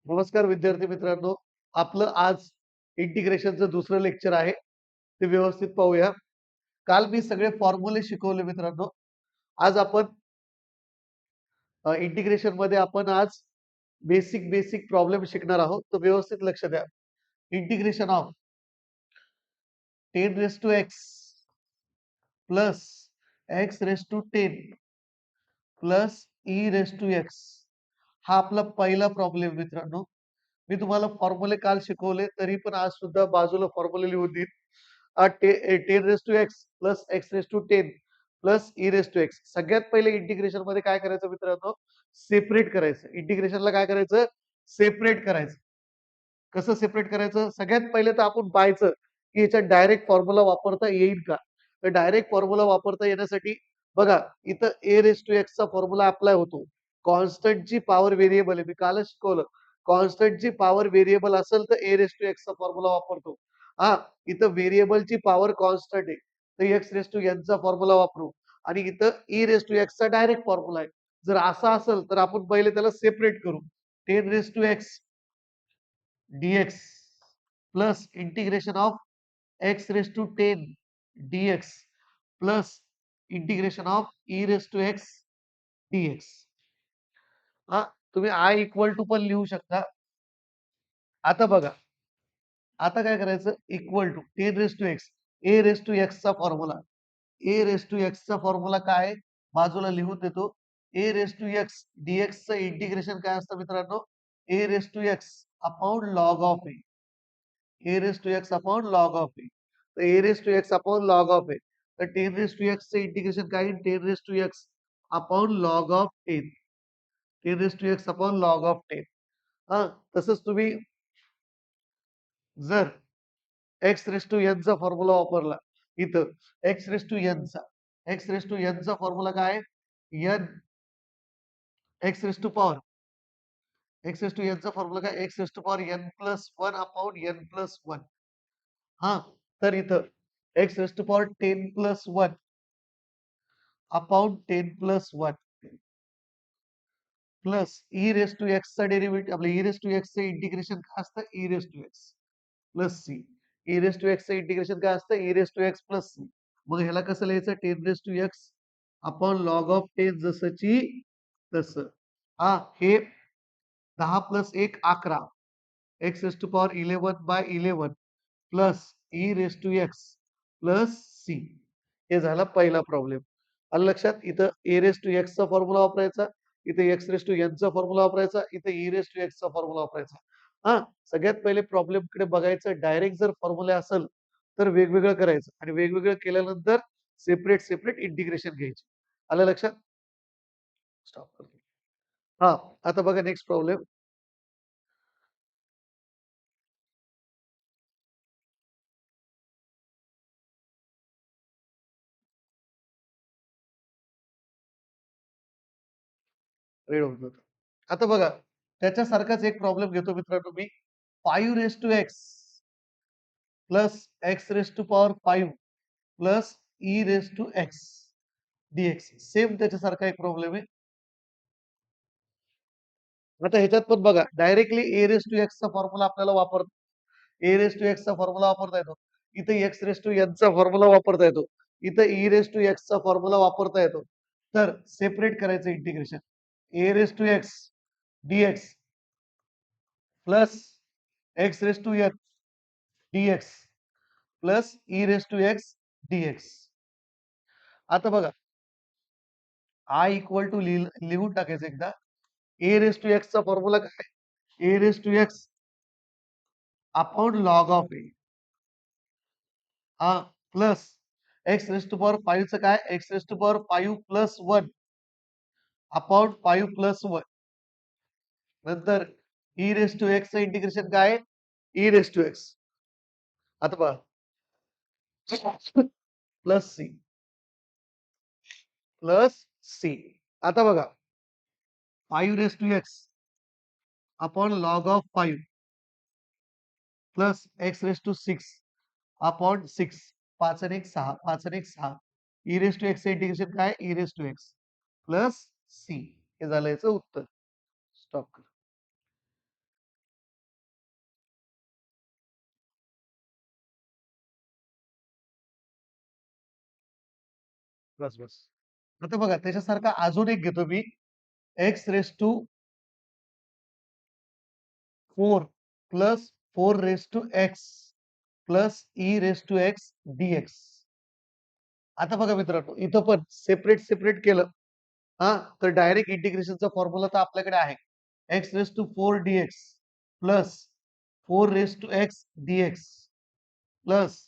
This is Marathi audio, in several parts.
नमस्कार विद्यार्थी मित्रांनो. आपलं आज इंटिग्रेशनचं दुसरं लेक्चर आहे. ते व्यवस्थित पाहूया. काल मी सगळे फॉर्म्युले शिकवले मित्रांनो. आज आपण इंटिग्रेशन मध्ये आपण आज बेसिक प्रॉब्लेम शिकणार आहोत. तर व्यवस्थित लक्ष द्या. Integration of 10 raise to x plus x raise to 10 plus E raise to X हा आपला पहिला प्रॉब्लेम मित्रांनो. मी तुम्हाला फॉर्म्युले काल शिकवले तरी पण आज सुद्धा बाजूला फॉर्म्युले लिहून देईन. 10 raise to x plus x raise to 10 plus E raise to X. सगळ्यात पहिले इंटिग्रेशन मध्ये काय करायचं मित्रांनो? सेपरेट करायचं. इंटिग्रेशनला काय करायचं? सेपरेट करायचं. कसं सेपरेट करायचं? सगळ्यात पहिले तर आपण पाहायचं की याच्यात डायरेक्ट फॉर्म्युला वापरता येईल का? तर डायरेक्ट फॉर्म्युला वापरता येण्यासाठी बघा इथं ए रेज टू एक्स चा फॉर्म्युला अप्लाय होतो. कॉन्स्टंटची पॉवर व्हेरिएबल आहे. मी कालच शिकवलं. कॉन्स्टंटची पॉवर व्हेरिएबल असेल तर ए रेज टू एक्स चा फॉर्म्युला वापरतो. हा, इथं व्हेरिएबलची पॉवर कॉन्स्टंट आहे. तर एक्स रेज टू एन चा फॉर्म्युला वापरू आणि इथं ई रेज टू एक्स चा डायरेक्ट फॉर्म्युला आहे. जर असं असेल तर आपण पहिले त्याला सेपरेट करू. 10 raise to x dx plus integration of x raise to 10 dx plus integration of e raise to x dx. हा, तुम्ही i इक्वल टू पण लिहू शकता. आता बघा, आता काय करायचं? Equal to 10 raise to X A raise to x चा formula. A raise to x चा फॉर्म्युला काय आहे? बाजूला लिहून देतो. A raise to x DX चं इंटिग्रेशन काय असतं मित्रांनो? A raise to x upon log of A. A raise to x upon log of A. तर A raise to x upon log of A. तर 10 रेज टू एक्स चं इंटिग्रेशन काय आहे? 10 raise to x upon log of 10. 10 raise to x upon log of 10. हा, तसंच तुम्ही जर एक्स रेज टू एन चा फॉर्म्युला वापरला इथं एक्स रेज टू एन चा फॉर्म्युला काय आहे? N x raise to power x raise to n चा फॉर्म्युला काय? X raise to power n plus one upon n plus one. हा, तर इथं x raise to power 10 plus one upon 10 plus one plus E raise to x चा डेरिव्हेटिव्ह आपलं ई रेज टू एक्स चं इंटिग्रेशन काय असतं? E raise to x plus c. E raise to x चं इंटिग्रेशन काय असतं? E raise to x plus c. मग ह्याला कसं लिहायचं? 10 raise to x upon log of 10 जसंची तसं. हा, हे 10 plus 1 11 x raise to power 11/11 plus E raise to x plus c. हे झाला पहिला प्रॉब्लेम. आलं लक्षात? इथं ए रेज टू एक्स चा फॉर्म्युला वापरायचा, इथे एक्स रेज टू एन चा फॉर्म्युला वापरायचा, इथे ई रेज टू एक्स चा फॉर्म्युला वापरायचा. हा, सगळ्यात पहिले प्रॉब्लेम कडे बघायचं. डायरेक्ट जर फॉर्म्युला असेल तर वेगवेगळं करायचं आणि वेगवेगळं केल्यानंतर सेपरेट इंटिग्रेशन घ्यायचे. आलं लक्षात? स्टॉप करतो. हा, आता बघा नेक्स्ट प्रॉब्लेम. रेड होऊन जातो. आता बघा, त्याच्यासारखाच एक प्रॉब्लेम घेतो मित्रांनो मी. 5 raise to x plus x raise to power 5 plus E raise to x dx. Same त्याच्यासारखा एक प्रॉब्लेम आहे. आता ह्याच्यात पण बघा, directly a raise to x चा फॉर्म्युला आपल्याला ए रेज टू एक्स चा फॉर्म्युला वापरता येतो. इथे एक्स रेज टू एन चा फॉर्म्युला वापरता येतो. इथे ई रेज टू एक्स चा फॉर्म्युला वापरता येतो. तर सेपरेट करायचं integration. A raise to x dx plus x raise to N DX plus E raise to x dx. आता बघा, आय इक्वल टू लिहून टाकायचं एकदा. ए रेज टू एक्स चा फॉर्म्युला काय? A raise to x upon log of A. हा, plus x raise to power 5 चं काय? X raise to power 5 plus 1 upon 5 plus 1. नंतर ई रेज टू एक्स चं इंटिग्रेशन काय आहे? E raise to x. आता पहा, प्लस सी प्लस सी. आता बघा, 5 raise to x upon log of 5 plus x raise to 6 upon 6. 5 आणि 1 6, 5 आणि 1 6. ई रेज टू एक्स चं इंटिग्रेशन काय? E raise to x plus c. हे झालं याचं उत्तर. स्टॉप कर. बस बस. आता बघा त्याच्यासारखा अजून एक घेतो मी X raise to 4 plus 4 raise to x plus E raise to x dx. आता बघा मित्रांनो इथं पण सेपरेट सेपरेट केलं हा तर डायरेक्ट इंटिग्रेशनचा फॉर्म्युला तर आपल्याकडे आहे x raise to 4 dx plus 4 raise to x dx plus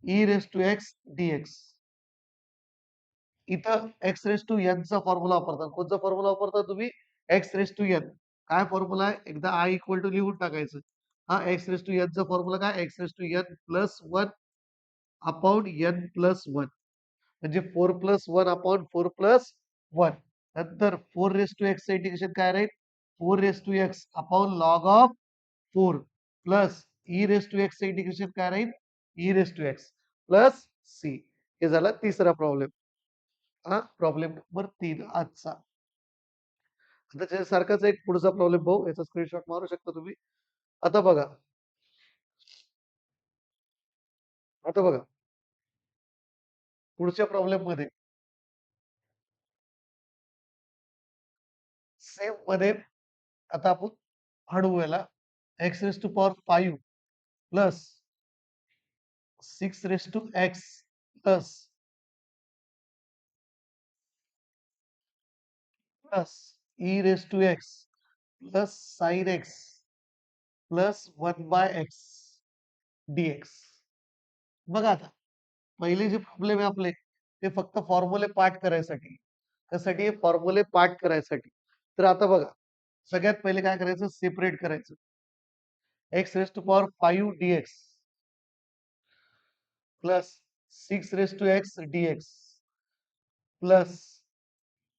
E raise to x dx. इथं एक्स रेस टू एन चा फॉर्म्युला वापरतात. कोणता फॉर्म्युला वापरता तुम्ही? X raise to n. काय फॉर्म्युला आहे? एकदा आय इक्वल टू लिहून टाकायचं. हा एक्स रेस टू एन चा फॉर्म्युला काय? X raise to n plus one upon n plus one. म्हणजे 4 प्लस 1 अपॉन 4 प्लस 1. नंतर 4 रेस टू एक्स इंटिग्रेशन काय राहील? 4 raise to x upon log of 4 plus E raise to x integration काय राहील? E raise to x plus c. हे झाला तिसरा प्रॉब्लेम. हा प्रॉब्लेम नंबर 3 आजचा. आता त्याच्यासारखाच एक पुढचा प्रॉब्लेम पाहू. याचा स्क्रीनशॉट मारू शकता तुम्ही. आता बघा. आता बघा. पुढच्या प्रॉब्लेम मध्ये सेम मध्ये आता आपण हळू याला x raise to power 5 plus 6 raise to x plus plus E raise to x plus sine x plus 1 by x dx. बघा आता पहिले जे प्रॉब्लेम आहे आपले ते फक्त फॉर्म्युले पाठ करायसाठी. त्यासाठी फॉर्म्युले पाठ करायसाठी. तर आता बघा सगळ्यात पहिले काय करायचं सेपरेट करायचं. X raise to power 5 dx plus 6 raise to x dx plus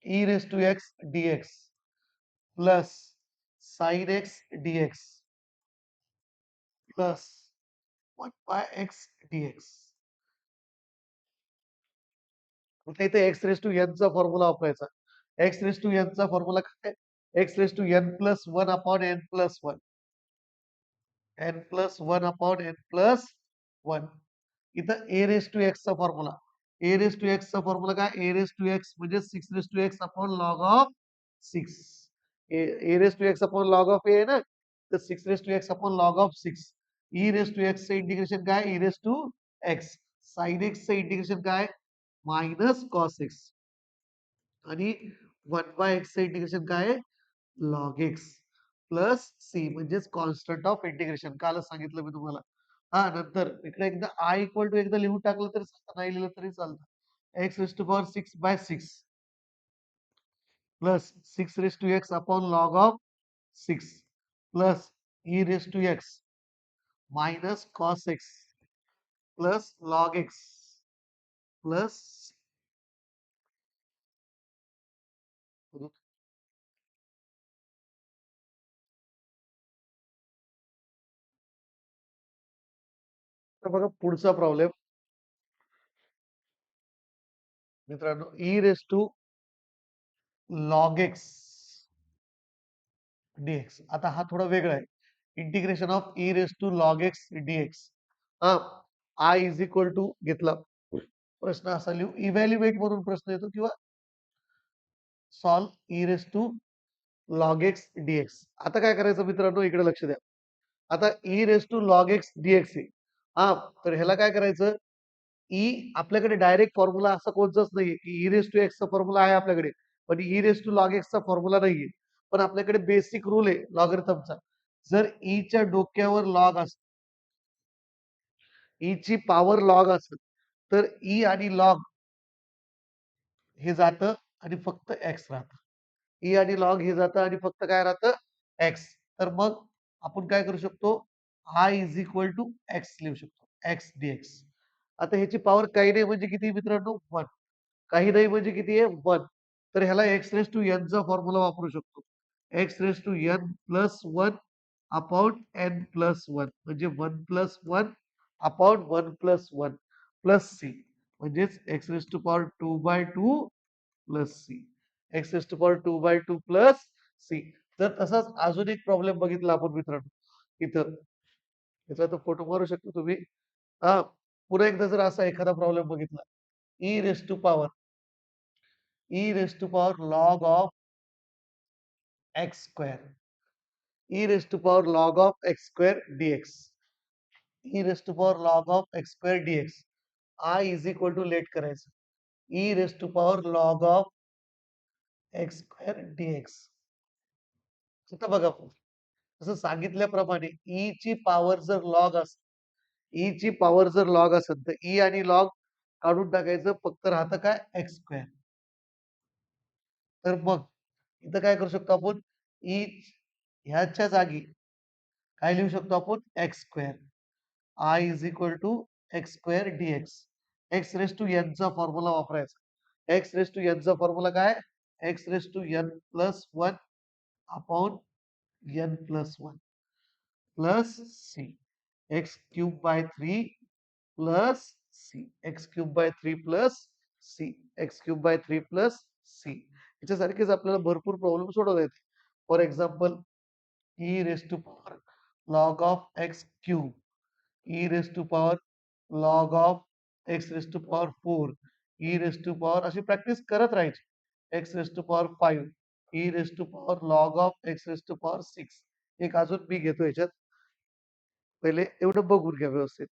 E raise to x dx plus sine x dx plus 1 by x dx. कुठे इथे एक्स रेस टू एन चा फॉर्म्युला वापरायचा. एक्स रेस टू एन चा फॉर्म्युला काय? X raise to n plus 1 upon n plus 1. N plus 1 upon n plus 1. इथं ए रेस टू एक्स चा formula. A raise to x चा फॉर्म्युला काय? ए रेस टू एक्स म्हणजे 6 raise to x upon log of 6. A raise to x upon log of a आहे ना, तर 6 raise to x upon log of 6. E raise to x चं इंटिग्रेशन काय? E raise to x. Sine x चं इंटिग्रेशन काय? Minus cos x. आणि 1 बाय एक्स चं इंटिग्रेशन काय आहे? लॉग एक्स प्लस सी म्हणजेच कॉन्स्टंट ऑफ इंटिग्रेशन. कालच सांगितलं मी तुम्हाला. हा नंतर इकडे एकदा आय इक्वल टू एकदा लिहून टाकलं तरी चालतं, नाही लिहिलं तरी चालतं. X raise to power 6 by 6 plus 6 raise to x upon log of 6 plus E raise to x minus cos x plus log x plus. तर बघा पुढचा प्रॉब्लेम मित्रांनो e raise to log x dx. आता हा थोडा वेगळा आहे. Integration of e raise to log x dx. हा आय इज इक्वल टू घेतला प्रश्न असा लिहू इव्हॅल्युएट म्हणून प्रश्न येतो किंवा solve e raise to log x dx. आता काय करायचं मित्रांनो इकडे लक्ष द्या. आता e raise to log x dx आहे. हा तर ह्याला काय करायचं ई आपल्याकडे डायरेक्ट फॉर्म्युला असा कोणताच नाहीये की ई रेस टू एक्स चा फॉर्म्युला आहे आपल्याकडे पण e raise to log x चा फॉर्म्युला नाहीये. पण आपल्याकडे बेसिक रूल आहे लॉगरिथमचा. जर ई च्या डोक्यावर लॉग असेल ई ची पॉवर लॉग असेल तर ई आणि लॉग हे जातं आणि फक्त एक्स राहतं. ई आणि लॉग हे जातं आणि फक्त काय राहतं एक्स. तर मग आपण काय करू शकतो I is equal to x लिहू शकतो एक्स डीएक्स. आता ह्याची पॉवर काही नाही म्हणजे किती मित्रांनो 1. काही नाही म्हणजे किती आहे 1. तर ह्याला एक्स रेस टू एन चा फॉर्म्युला वापरू शकतो. X raise to n plus 1 upon n plus 1 म्हणजे 1 plus 1 upon 1 plus 1 plus c म्हणजेच x raise to power 2 by 2 plus c. X raise to power 2 by 2 plus c. तर तसाच अजून एक प्रॉब्लेम बघितला आपण मित्रांनो इथं. याचा तो फोटो मारू शकतो तुम्ही. हा पुन्हा एकदा जर असा एखादा प्रॉब्लेम बघितला e raise to power e raised to power log of x square, e raised to power log of x square dx, e raised to power log of x square dx. I is equal to let करायचं, e raised to power log of x square dx. आता बघा, जसं सांगितल्याप्रमाणे e ची पॉवर जर लॉग असेल, e ची पॉवर जर लॉग असेल तर e आणि लॉग काढून टाकायचं, फक्त राहतं काय एक्स स्क्वेअर. तर मग इथं काय करू शकतो आपण, ई ह्याच्या जागी काय लिहू शकतो आपण, x square. I is equal to x square dx. X raise to n चा फॉर्म्युला वापरायचा. एक्स रेस टू एन चा फॉर्म्युला काय, x raise to n plus one upon n plus one plus c x cube by three plus c x cube by three plus c x cube by three plus c. याच्यासारखेच आपल्याला भरपूर प्रॉब्लेम सोडवता येते. For example, e raise to power log of x cube, e raise to power log of x raise to power four, e raise to power, अशी प्रॅक्टिस करत राहायची. X raise to power five, e raise to power log of x raise to power six. एक अजून मी घेतो याच्यात, पहिले एवढं बघून घ्या व्यवस्थित.